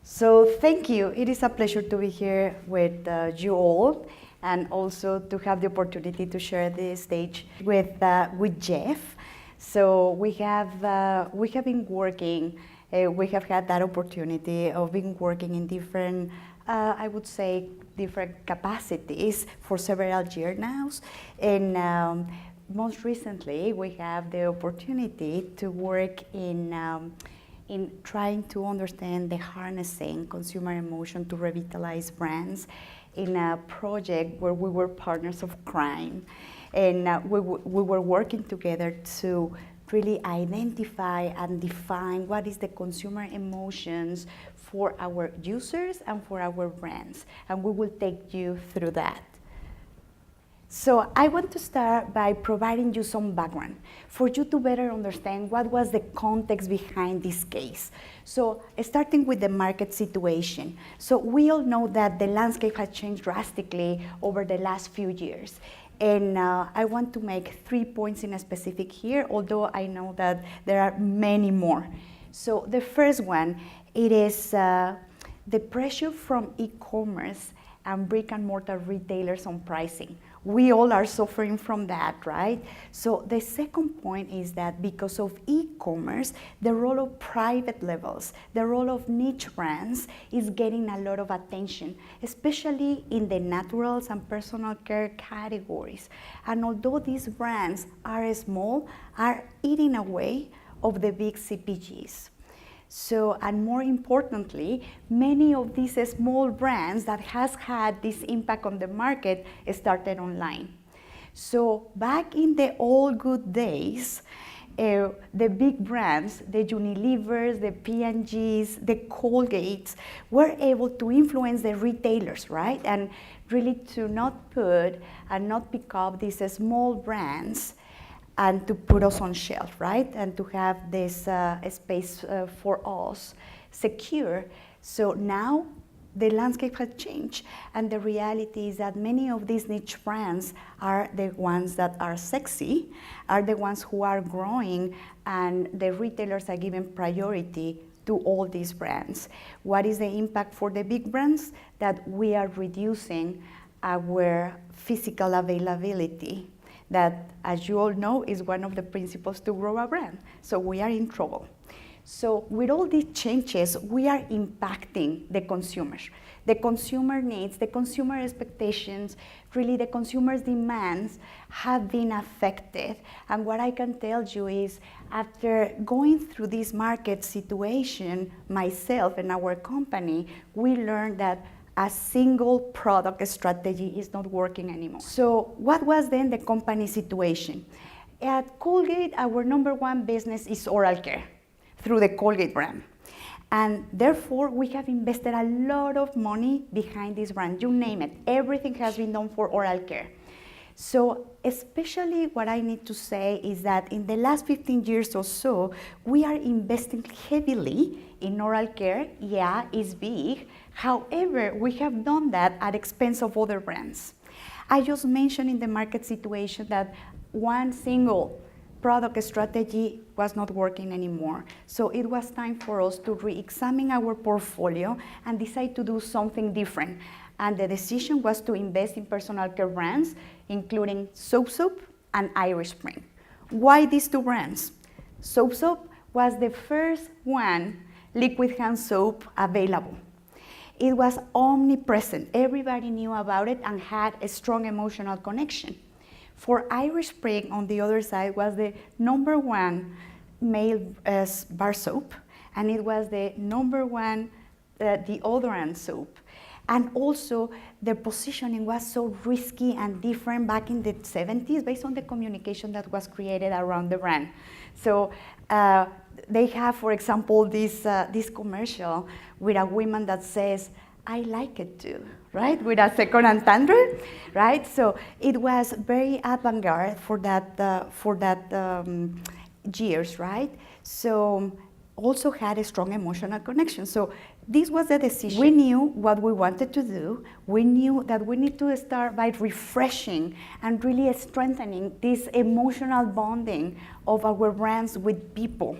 So thank you. It is a pleasure to be here with you all, and also to have the opportunity to share this stage with Jeff. So we have been working. We have had that opportunity of being working in different, I would say, different capacities for several years now, and most recently we have the opportunity to work in trying to understand the harnessing consumer emotion to revitalize brands in a project where we were partners of crime. And we were working together to really identify and define what is the consumer emotions for our users and for our brands. And we will take you through that. So I want to start by providing you some background for you to better understand what was the context behind this case. So starting with the market situation. So we all know that the landscape has changed drastically over the last few years. And I want to make 3 points in a specific here, although I know that there are many more. So the first one, it is the pressure from e-commerce and brick and mortar retailers on pricing. We all are suffering from that, right? So the second point is that because of e-commerce, the role of private labels, the role of niche brands is getting a lot of attention, especially in the naturals and personal care categories. And although these brands are small, are eating away of the big CPGs. So, and more importantly, many of these small brands that has had this impact on the market started online. So back in the old good days, the big brands, the Unilevers, the P&Gs, the Colgates, were able to influence the retailers, right? And really to not put and not pick up these small brands and to put us on shelf, right? And to have this space for us secure. So now the landscape has changed, and the reality is that many of these niche brands are the ones that are sexy, are the ones who are growing, and the retailers are giving priority to all these brands. What is the impact for the big brands? That we are reducing our physical availability. That, as you all know, is one of the principles to grow a brand. So we are in trouble. So with all these changes, we are impacting the consumers. The consumer needs, the consumer expectations, really the consumer's demands have been affected. And what I can tell you is, after going through this market situation, myself and our company, we learned that a single product strategy is not working anymore. So what was then the company situation? At Colgate, our #1 business is oral care through the Colgate brand. And therefore, we have invested a lot of money behind this brand. You name it, everything has been done for oral care. So especially what I need to say is that in the last 15 years or so, we are investing heavily in oral care. Yeah, it's big. However, we have done that at expense of other brands. I just mentioned in the market situation that one single product strategy was not working anymore. So it was time for us to re-examine our portfolio and decide to do something different. And the decision was to invest in personal care brands, including Soap and Irish Spring. Why these two brands? Soap was the first one liquid hand soap available. It was omnipresent. Everybody knew about it and had a strong emotional connection. For Irish Spring, on the other side, was the #1 male bar soap, and it was the #1 deodorant soap. And also, the positioning was so risky and different back in the 70s based on the communication that was created around the brand. So they have, for example, this commercial with a woman that says, "I like it too," right? With a second entendre, right? So it was very avant-garde for that years, right? So also had a strong emotional connection. So this was the decision. We knew what we wanted to do. We knew that we need to start by refreshing and really strengthening this emotional bonding of our brands with people.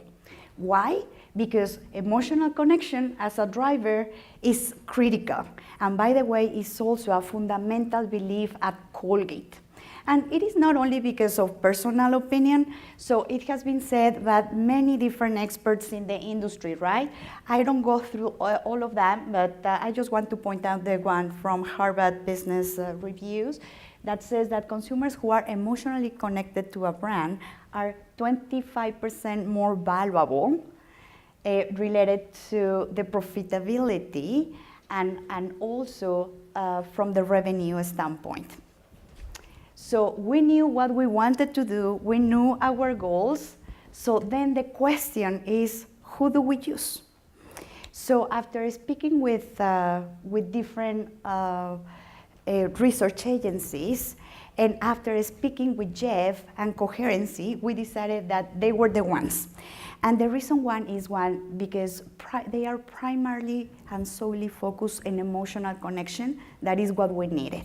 Why? because emotional connection as a driver is critical. And by the way, it's also a fundamental belief at Colgate. And it is not only because of personal opinion, so it has been said that many different experts in the industry, right? I don't go through all of them, but I just want to point out the one from Harvard Business Reviews that says that consumers who are emotionally connected to a brand are 25% more valuable related to the profitability and also from the revenue standpoint. So we knew what we wanted to do, we knew our goals, so then the question is, who do we use? So after speaking with different research agencies, and after speaking with Jeff and Coherency, we decided that they were the ones. And the reason one is because they are primarily and solely focused on emotional connection. That is what we needed.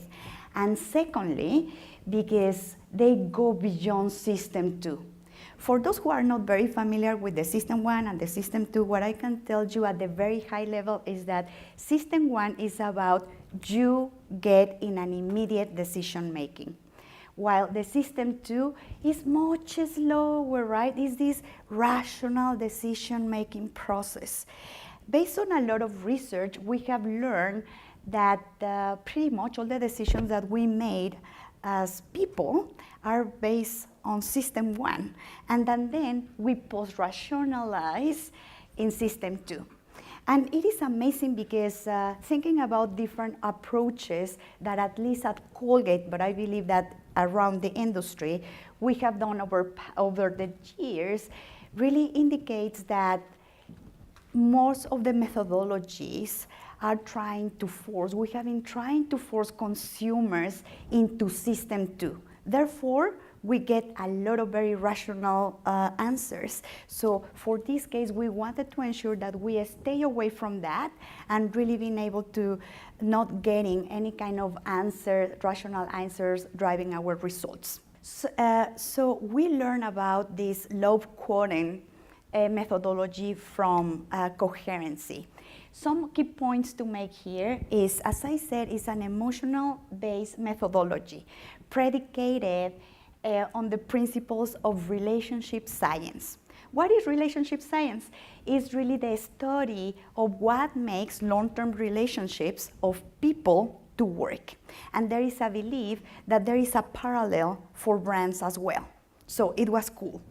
And secondly, because they go beyond System 2. For those who are not very familiar with the System 1 and the System 2, what I can tell you at the very high level is that System 1 is about you get in an immediate decision making, while the System 2 is much slower, right? It's this rational decision making process. Based on a lot of research, we have learned that pretty much all the decisions that we made as people are based on System 1. And then we post-rationalize in System 2. And it is amazing because thinking about different approaches that at least at Colgate, but I believe that around the industry, we have done over the years, really indicates that most of the methodologies are trying to force, we have been trying to force consumers into System 2. Therefore, we get a lot of very rational answers. So for this case, we wanted to ensure that we stay away from that and really being able to not getting any kind of rational answers driving our results. So we learn about this love quoting methodology from Coherency. Some key points to make here is, as I said, is an emotional-based methodology predicated on the principles of relationship science. What is relationship science? It's really the study of what makes long-term relationships of people to work. And there is a belief that there is a parallel for brands as well. So it was cool.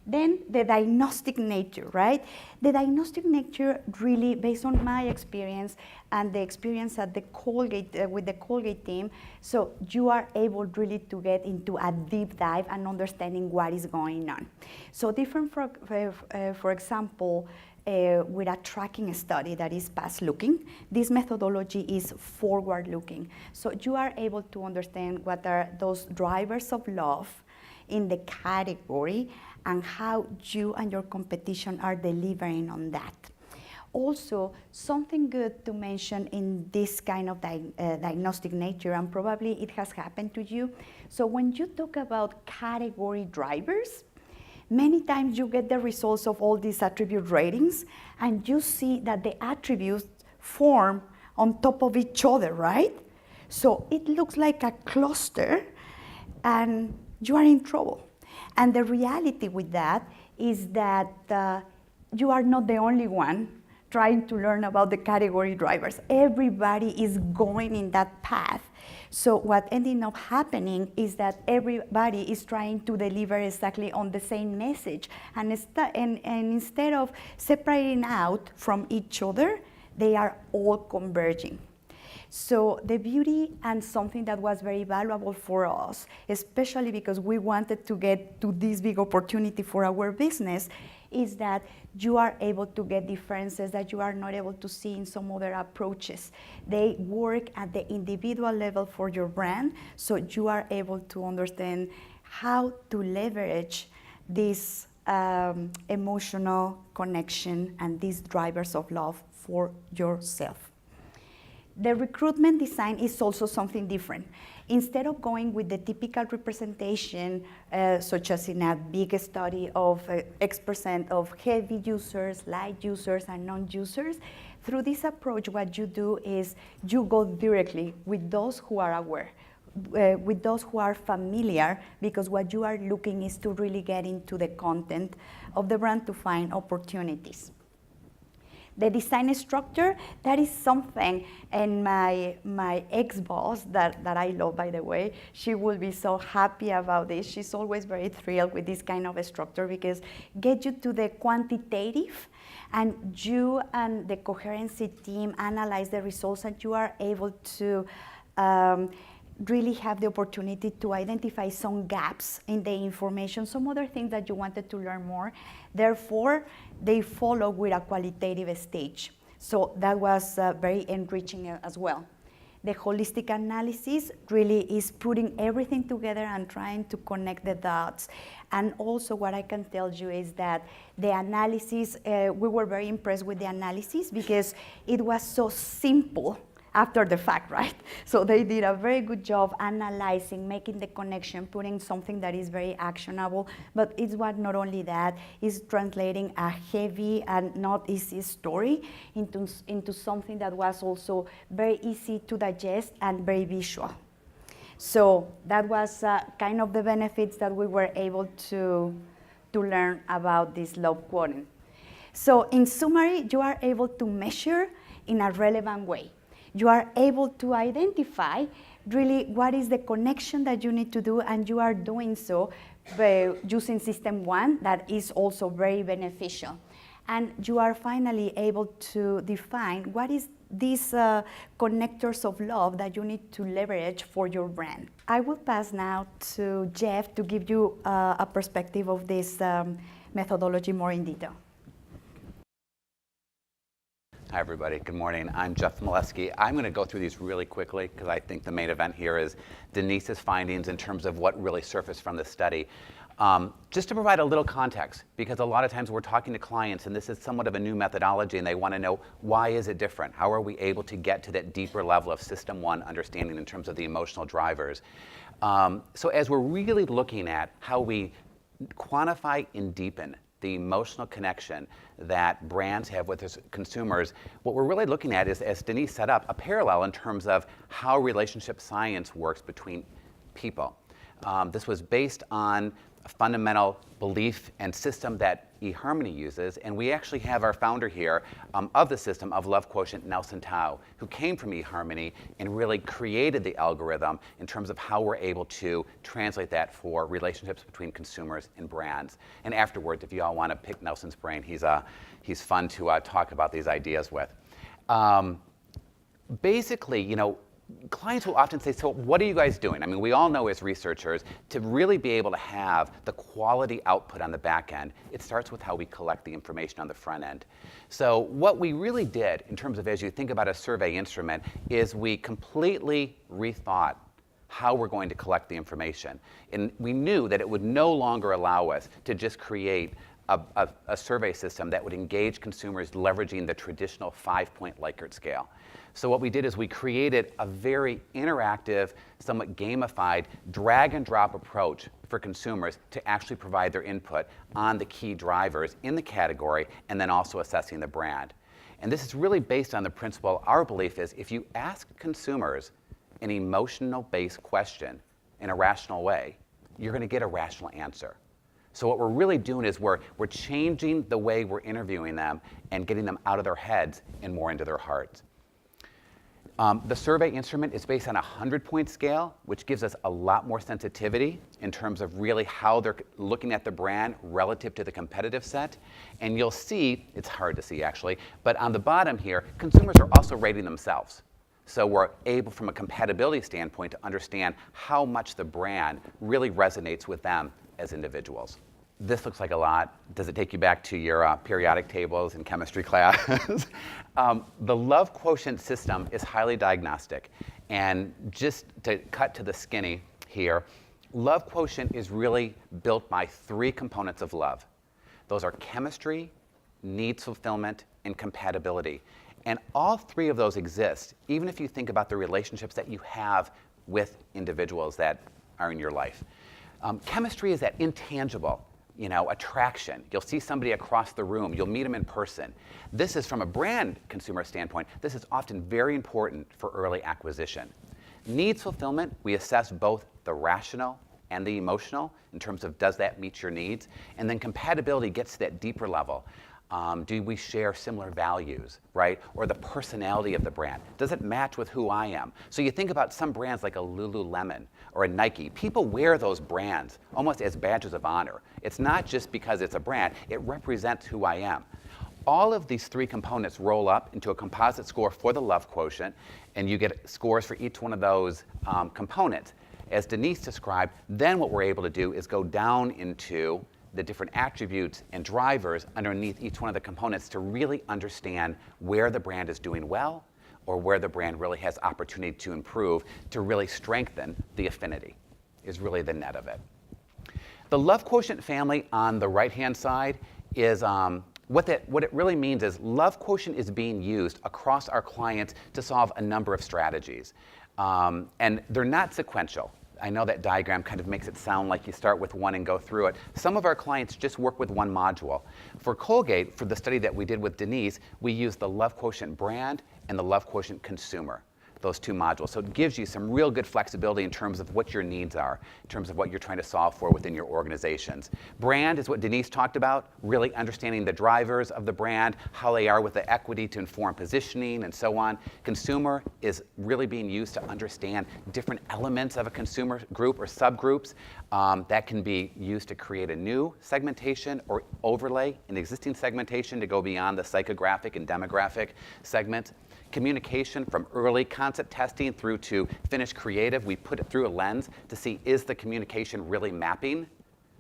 Then the diagnostic nature, right? The diagnostic nature really, based on my experience and the experience at the Colgate, with the Colgate team, so you are able really to get into a deep dive and understanding what is going on. So different, for example, with a tracking study that is past looking, this methodology is forward looking. So you are able to understand what are those drivers of love in the category and how you and your competition are delivering on that. Also, something good to mention in this kind of diagnostic nature, and probably it has happened to you. So when you talk about category drivers, many times you get the results of all these attribute ratings, and you see that the attributes form on top of each other, right? So it looks like a cluster, and you are in trouble. And the reality with that is that you are not the only one trying to learn about the category drivers. Everybody is going in that path. So what ended up happening is that everybody is trying to deliver exactly on the same message. And instead of separating out from each other, they are all converging. So the beauty, and something that was very valuable for us, especially because we wanted to get to this big opportunity for our business, is that you are able to get differences that you are not able to see in some other approaches. They work at the individual level for your brand, so you are able to understand how to leverage this emotional connection and these drivers of love for yourself. The recruitment design is also something different. Instead of going with the typical representation, such as in a big study of X% of heavy users, light users, and non-users, through this approach, what you do is you go directly with those who are aware, with those who are familiar, because what you are looking is to really get into the content of the brand to find opportunities. The design structure, that is something, and my ex-boss, that I love, by the way, she will be so happy about this. She's always very thrilled with this kind of a structure because get you to the quantitative, and you and the coherency team analyze the results, and you are able to really have the opportunity to identify some gaps in the information, some other things that you wanted to learn more. Therefore, they follow with a qualitative stage. So that was very enriching as well. The holistic analysis really is putting everything together and trying to connect the dots. And also what I can tell you is that the analysis, we were very impressed with the analysis because it was so simple after the fact, right? So they did a very good job analyzing, making the connection, putting something that is very actionable, but it's what not only that, is translating a heavy and not easy story into something that was also very easy to digest and very visual. So that was kind of the benefits that we were able to learn about this love quotient. So in summary, you are able to measure in a relevant way. You are able to identify really what is the connection that you need to do, and you are doing so by using system 1 that is also very beneficial. And you are finally able to define what is these connectors of love that you need to leverage for your brand. I will pass now to Jeff to give you a perspective of this methodology more in detail. Hi, everybody. Good morning. I'm Jeff Molesky. I'm going to go through these really quickly because I think the main event here is Denise's findings in terms of what really surfaced from the study. Just to provide a little context, because a lot of times we're talking to clients and this is somewhat of a new methodology and they want to know, why is it different? How are we able to get to that deeper level of system 1 understanding in terms of the emotional drivers? So as we're really looking at how we quantify and deepen the emotional connection that brands have with their consumers, what we're really looking at is, as Denise set up, a parallel in terms of how relationship science works between people. This was based on a fundamental belief and system that eHarmony uses, and we actually have our founder here of the system of Love Quotient, Nelson Tao, who came from eHarmony and really created the algorithm in terms of how we're able to translate that for relationships between consumers and brands. And afterwards, if you all want to pick Nelson's brain, he's fun to talk about these ideas with. Basically, you know, clients will often say, so what are you guys doing? I mean, we all know as researchers, to really be able to have the quality output on the back end, it starts with how we collect the information on the front end. So what we really did in terms of, as you think about a survey instrument, is we completely rethought how we're going to collect the information. And we knew that it would no longer allow us to just create a survey system that would engage consumers leveraging the traditional 5-point Likert scale. So what we did is we created a very interactive, somewhat gamified, drag and drop approach for consumers to actually provide their input on the key drivers in the category and then also assessing the brand. And this is really based on the principle, our belief is, if you ask consumers an emotional-based question in a rational way, you're going to get a rational answer. So what we're really doing is we're changing the way we're interviewing them and getting them out of their heads and more into their hearts. The survey instrument is based on a 100-point scale, which gives us a lot more sensitivity in terms of really how they're looking at the brand relative to the competitive set. And you'll see, it's hard to see actually, but on the bottom here, consumers are also rating themselves. So we're able, from a compatibility standpoint, to understand how much the brand really resonates with them as individuals. This looks like a lot. Does it take you back to your periodic tables in chemistry class? The Love Quotient system is highly diagnostic. And just to cut to the skinny here, Love Quotient is really built by 3 components of love. Those are chemistry, needs fulfillment, and compatibility. And all three of those exist, even if you think about the relationships that you have with individuals that are in your life. Chemistry is that intangible, attraction. You'll see somebody across the room. You'll meet them in person. This is, from a brand consumer standpoint, this is often very important for early acquisition. Needs fulfillment, we assess both the rational and the emotional in terms of, does that meet your needs? And then compatibility gets to that deeper level. Do we share similar values, right? Or the personality of the brand. Does it match with who I am? So you think about some brands like a Lululemon or a Nike. People wear those brands almost as badges of honor. It's not just because it's a brand, it represents who I am. All of these three components roll up into a composite score for the love quotient, and you get scores for each one of those components. As Denise described, then what we're able to do is go down into the different attributes and drivers underneath each one of the components to really understand where the brand is doing well or where the brand really has opportunity to improve to really strengthen the affinity, is really the net of it. The love quotient family on the right-hand side is what it really means is love quotient is being used across our clients to solve a number of strategies. And they're not sequential. I know that diagram kind of makes it sound like you start with one and go through it. Some of our clients just work with one module. For Colgate, for the study that we did with Denise, we used the love quotient brand and the love quotient consumer, those two modules. So it gives you some real good flexibility in terms of what your needs are, in terms of what you're trying to solve for within your organizations. Brand is what Denise talked about, really understanding the drivers of the brand, how they are with the equity to inform positioning and so on. Consumer is really being used to understand different elements of a consumer group or subgroups that can be used to create a new segmentation or overlay an existing segmentation to go beyond the psychographic and demographic segment. Communication, from early concept testing through to finished creative, we put it through a lens to see, is the communication really mapping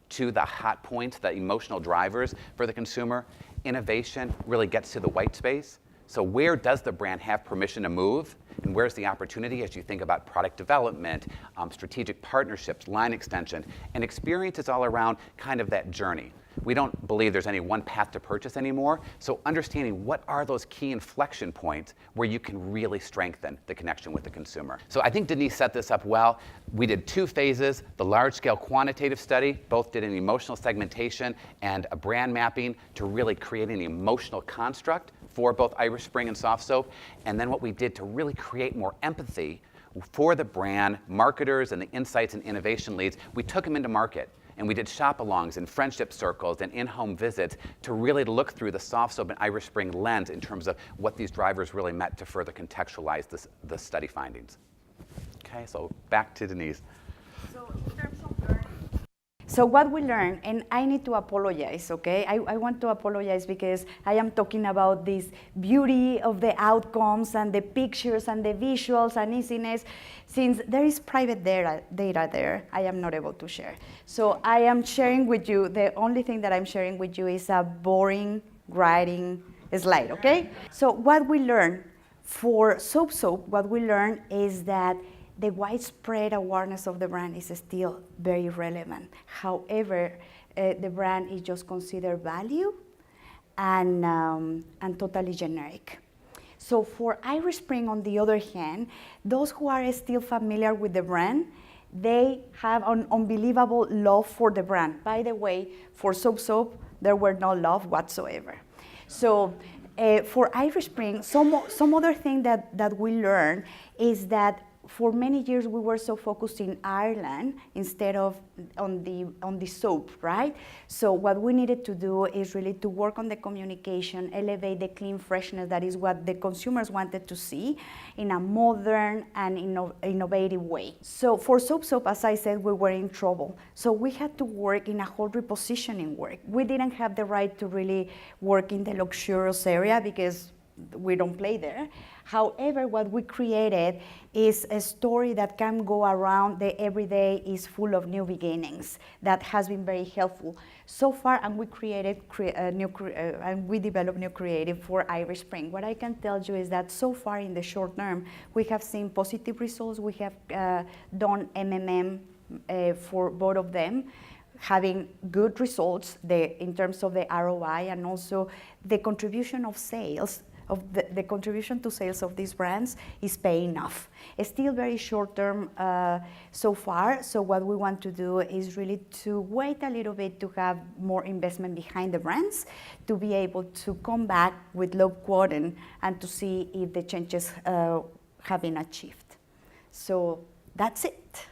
to the hot points, the emotional drivers for the consumer? Innovation really gets to the white space. So where does the brand have permission to move? And where's the opportunity as you think about product development, strategic partnerships, line extension, and experience is all around kind of that journey. We don't believe there's any one path to purchase anymore, so understanding what are those key inflection points where you can really strengthen the connection with the consumer. So I think Denise set this up well. We did 2 phases, the large-scale quantitative study, both did an emotional segmentation and a brand mapping to really create an emotional construct for both Irish Spring and Soft Soap, and then what we did to really create more empathy for the brand, marketers, and the insights and innovation leads, we took them into market. And we did shop-alongs and friendship circles and in-home visits to really look through the Soft Soap and Irish Spring lens in terms of what these drivers really meant to further contextualize the study findings. Okay, so back to Denise. So in terms of learning. So what we learned, and I need to apologize, okay? I want to apologize because I am talking about this beauty of the outcomes and the pictures and the visuals and easiness. Since there is private data there, I am not able to share. So I am sharing with you, the only thing that I'm sharing with you is a boring writing slide, okay? So what we learned for Soap, what we learned is that the widespread awareness of the brand is still very relevant. However, the brand is just considered value and totally generic. So for Irish Spring, on the other hand, those who are still familiar with the brand, they have an unbelievable love for the brand. By the way, for Soap, there were no love whatsoever. So for Irish Spring, some other thing that we learned is that for many years we were so focused in Ireland instead of on the soap, right? So what we needed to do is really to work on the communication, elevate the clean freshness, that is what the consumers wanted to see, in a modern and innovative way. So for Soap, as I said, we were in trouble. So we had to work in a whole repositioning work. We didn't have the right to really work in the luxurious area because we don't play there. However, what we created is a story that can go around the everyday is full of new beginnings. That has been very helpful so far, and we created and we developed new creative for Irish Spring. What I can tell you is that so far in the short term, we have seen positive results. We have done MMM for both of them, having good results in terms of the ROI and also the contribution of sales the contribution to sales of these brands is paying off. It's still very short term so far, so what we want to do is really to wait a little bit to have more investment behind the brands, to be able to come back with low quoting and to see if the changes have been achieved. So that's it.